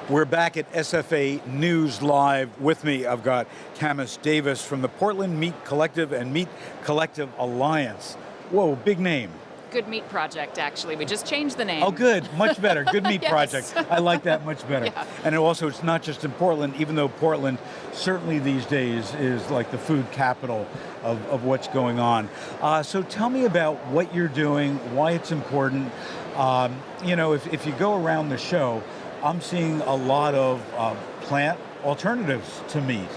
We're back at SFA News Live. With me, I've got Camas Davis from the Portland Meat Collective and Meat Collective Alliance. Whoa, big name. Good Meat Project, actually. We just changed the name. Oh, good. Much better. Good Meat Yes. Project. I like that much better. Yeah. And also, it's not just in Portland, even though Portland certainly these days is like the food capital of what's going on. So tell me about what you're doing, why it's important. If you go around the show, I'm seeing a lot of plant alternatives to meat.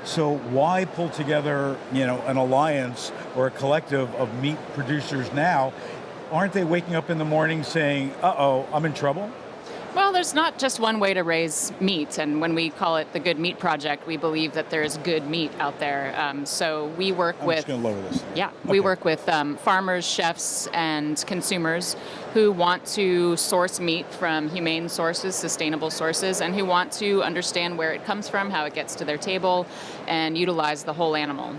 So why pull together, an alliance or a collective of meat producers now? Aren't they waking up in the morning saying, uh-oh, I'm in trouble? Well, there's not just one way to raise meat, and when we call it the Good Meat Project, we believe that there's good meat out there. So we work with... I'm just going to lower this. Yeah, Okay. we work with farmers, chefs, and consumers who want to source meat from humane sources, sustainable sources, and who want to understand where it comes from, how it gets to their table, and utilize the whole animal.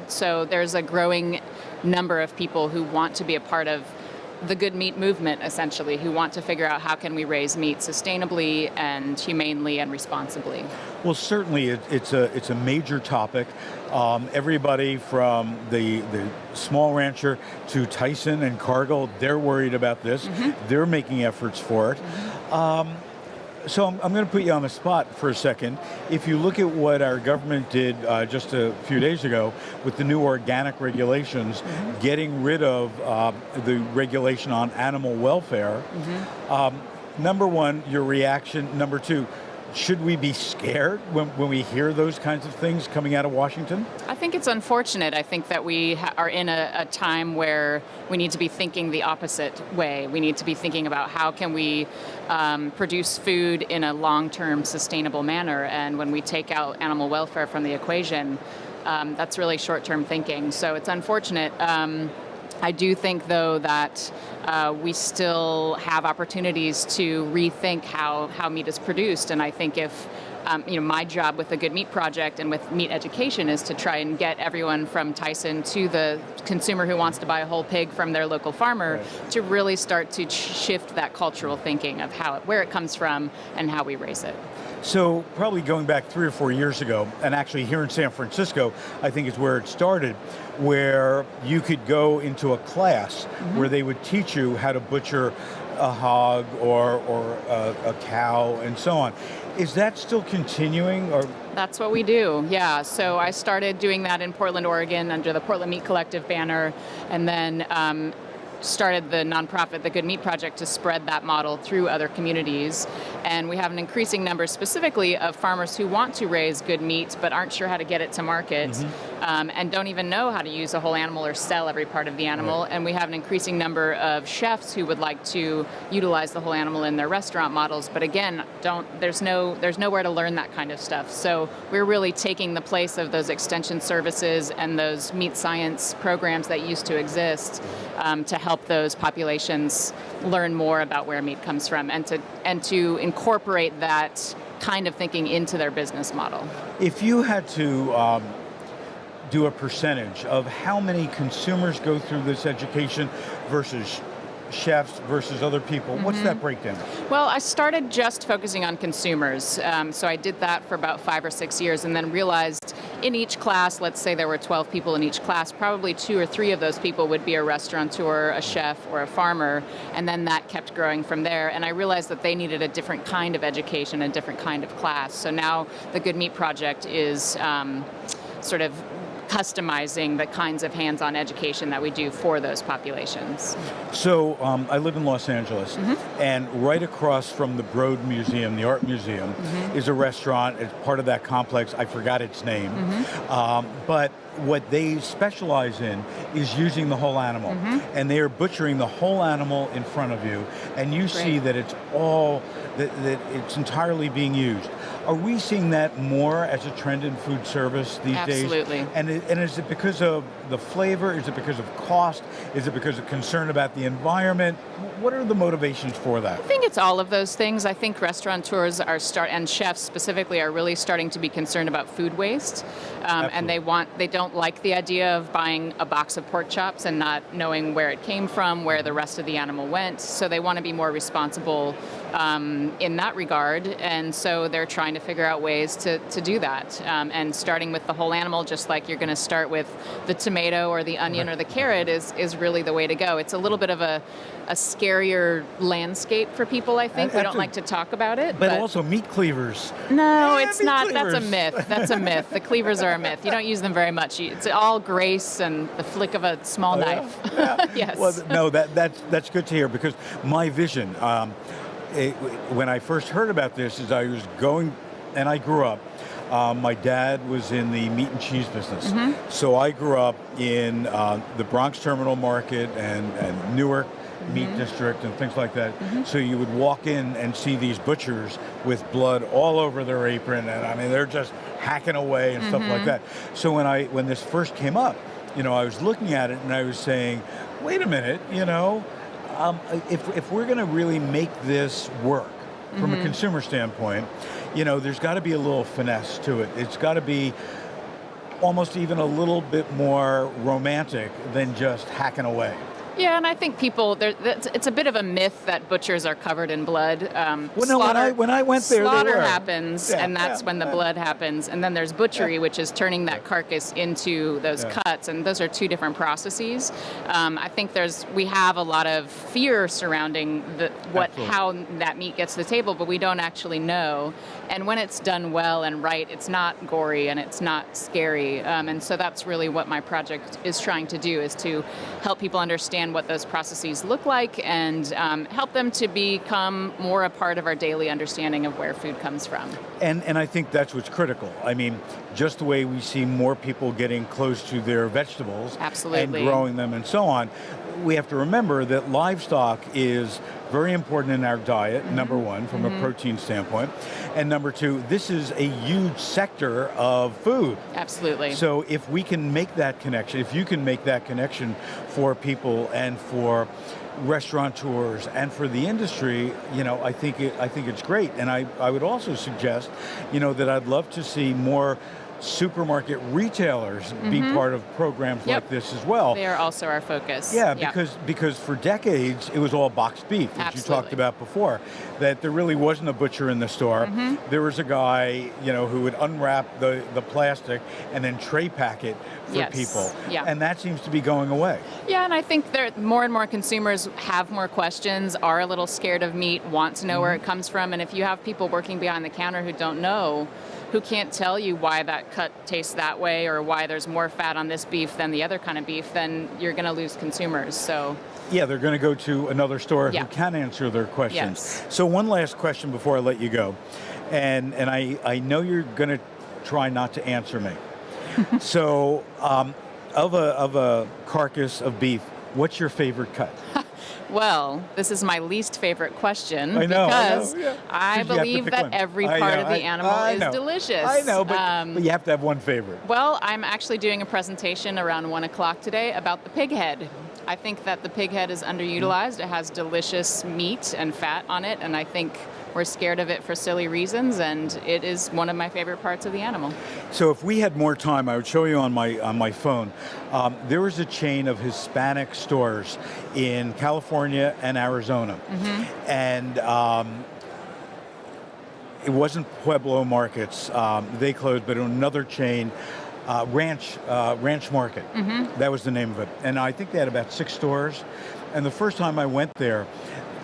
So there's a growing number of people who want to be a part of the good meat movement, essentially, who want to figure out how can we raise meat sustainably and humanely and responsibly. Well, certainly it's a major topic. Everybody from the small rancher to Tyson and Cargill, they're worried about this. They're making efforts for it. So I'm going to put you on the spot for a second. If you look at what our government did just a few days ago with the new organic regulations, getting rid of the regulation on animal welfare, number one, your reaction. Number two, should we be scared when we hear those kinds of things coming out of Washington? I think it's unfortunate. I think that we are in a time where we need to be thinking the opposite way. We need to be thinking about how can we produce food in a long-term sustainable manner. And when we take out animal welfare from the equation, that's really short-term thinking. So it's unfortunate. I do think, though, that we still have opportunities to rethink how meat is produced. And I think if, my job with the Good Meat Project and with meat education is to try and get everyone from Tyson to the consumer who wants to buy a whole pig from their local farmer to really start to shift that cultural thinking of where it comes from and how we raise it. So probably going back 3 or 4 years ago, and actually here in San Francisco, I think is where it started, where you could go into a class where they would teach you how to butcher a hog or a cow and so on. Is that still continuing? Or? That's what we do, yeah. So I started doing that in Portland, Oregon under the Portland Meat Collective banner, and then started the nonprofit, the Good Meat Project, to spread that model through other communities. And we have an increasing number specifically of farmers who want to raise good meat but aren't sure how to get it to market and don't even know how to use a whole animal or sell every part of the animal. And we have an increasing number of chefs who would like to utilize the whole animal in their restaurant models, but again, there's nowhere to learn that kind of stuff. So we're really taking the place of those extension services and those meat science programs that used to exist to help those populations learn more about where meat comes from and to incorporate that kind of thinking into their business model. If you had to do a percentage of how many consumers go through this education versus chefs versus other people, what's that breakdown? Well, I started just focusing on consumers. So I did that for about 5 or 6 years and then realized in each class, let's say there were 12 people in each class, probably 2 or 3 of those people would be a restaurateur, a chef, or a farmer, and then that kept growing from there. And I realized that they needed a different kind of education, a different kind of class. So now the Good Meat Project is sort of customizing the kinds of hands-on education that we do for those populations. So I live in Los Angeles, and right across from the Broad Museum, the art museum, is a restaurant. It's part of that complex. I forgot its name. But what they specialize in is using the whole animal. And they are butchering the whole animal in front of you, and you see that it's all, that it's entirely being used. Are we seeing that more as a trend in food service these days? Absolutely. And And is it because of the flavor? Is it because of cost? Is it because of concern about the environment? What are the motivations for that? I think it's all of those things. I think restaurateurs and chefs specifically are really starting to be concerned about food waste, and they don't like the idea of buying a box of pork chops and not knowing where it came from, where the rest of the animal went. So they want to be more responsible in that regard, and so they're trying to figure out ways to do that. And starting with the whole animal, just like you're going to start with the tomato or the onion or the carrot, is really the way to go. It's a little bit of a scarier landscape for people, I think. We don't like to talk about it. But also meat cleavers. No, it's not. Cleavers. That's a myth. That's a myth. The cleavers are a myth. You don't use them very much. It's all grace and the flick of a small knife. Yeah. Yes. Well, no, that's good to hear, because my vision, when I first heard about this, is I was going, and I grew up, my dad was in the meat and cheese business. So I grew up in the Bronx Terminal Market and Newark Meat District and things like that. So you would walk in and see these butchers with blood all over their apron, and I mean, they're just hacking away and stuff like that. So when this first came up, I was looking at it and I was saying, wait a minute, if we're going to really make this work from a consumer standpoint, there's got to be a little finesse to it. It's got to be almost even a little bit more romantic than just hacking away. Yeah, and I think it's a bit of a myth that butchers are covered in blood. When I went there, slaughter they were. happens, and that's when the blood happens. And then there's butchery, which is turning that carcass into those cuts, and those are two different processes. I think we have a lot of fear surrounding how that meat gets to the table, but we don't actually know. And when it's done well and right, it's not gory and it's not scary. And so that's really what my project is trying to do, is to help people understand what those processes look like and help them to become more a part of our daily understanding of where food comes from. And I think that's what's critical. I mean, just the way we see more people getting close to their vegetables and growing them and so on, we have to remember that livestock is very important in our diet, number one, from a protein standpoint. And number two, this is a huge sector of food. Absolutely. So if we can make that connection, if you can make that connection for people and for restaurateurs and for the industry, I think it's great. And I would also suggest, that I'd love to see more supermarket retailers be part of programs like this as well. They are also our focus. Yeah, because for decades it was all boxed beef, as you talked about before, that there really wasn't a butcher in the store. There was a guy, who would unwrap the plastic and then tray pack it for people. Yeah. And that seems to be going away. Yeah, and I think more and more consumers have more questions, are a little scared of meat, want to know where it comes from, and if you have people working behind the counter who don't know, who can't tell you why that cut tastes that way or why there's more fat on this beef than the other kind of beef, then you're going to lose consumers. So yeah, they're going to go to another store who can answer their questions. Yes. So one last question before I let you go, and I know you're going to try not to answer me. So of a carcass of beef, what's your favorite cut? Well, this is my least favorite question because I believe that every part of the animal is delicious. I know, but you have to have one favorite. Well, I'm actually doing a presentation around 1 o'clock today about the pig head. I think that the pig head is underutilized. It has delicious meat and fat on it, and I think we're scared of it for silly reasons, and it is one of my favorite parts of the animal. So if we had more time, I would show you on my phone. There was a chain of Hispanic stores in California and Arizona, and it wasn't Pueblo Markets. They closed, but another chain, Ranch Market. That was the name of it. And I think they had about 6 stores. And the first time I went there,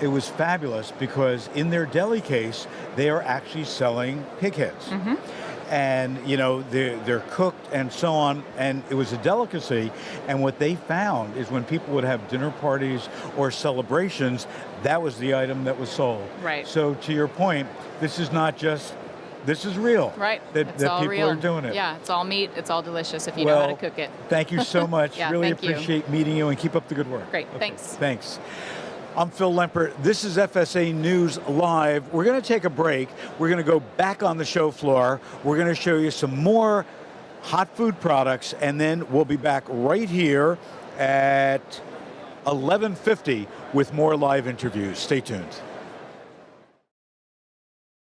it was fabulous because in their deli case, they are actually selling pig heads. And they're cooked and so on, and it was a delicacy. And what they found is when people would have dinner parties or celebrations, that was the item that was sold. Right. So to your point, this is not just, this is real. Right. That people real. are doing it. Yeah, it's all meat, it's all delicious if you know how to cook it. Thank you so much. Really thank appreciate meeting you, and keep up the good work. Great, thanks. Thanks. I'm Phil Lempert. This is FSA News Live. We're going to take a break. We're going to go back on the show floor. We're going to show you some more hot food products, and then we'll be back right here at 11:50 with more live interviews. Stay tuned.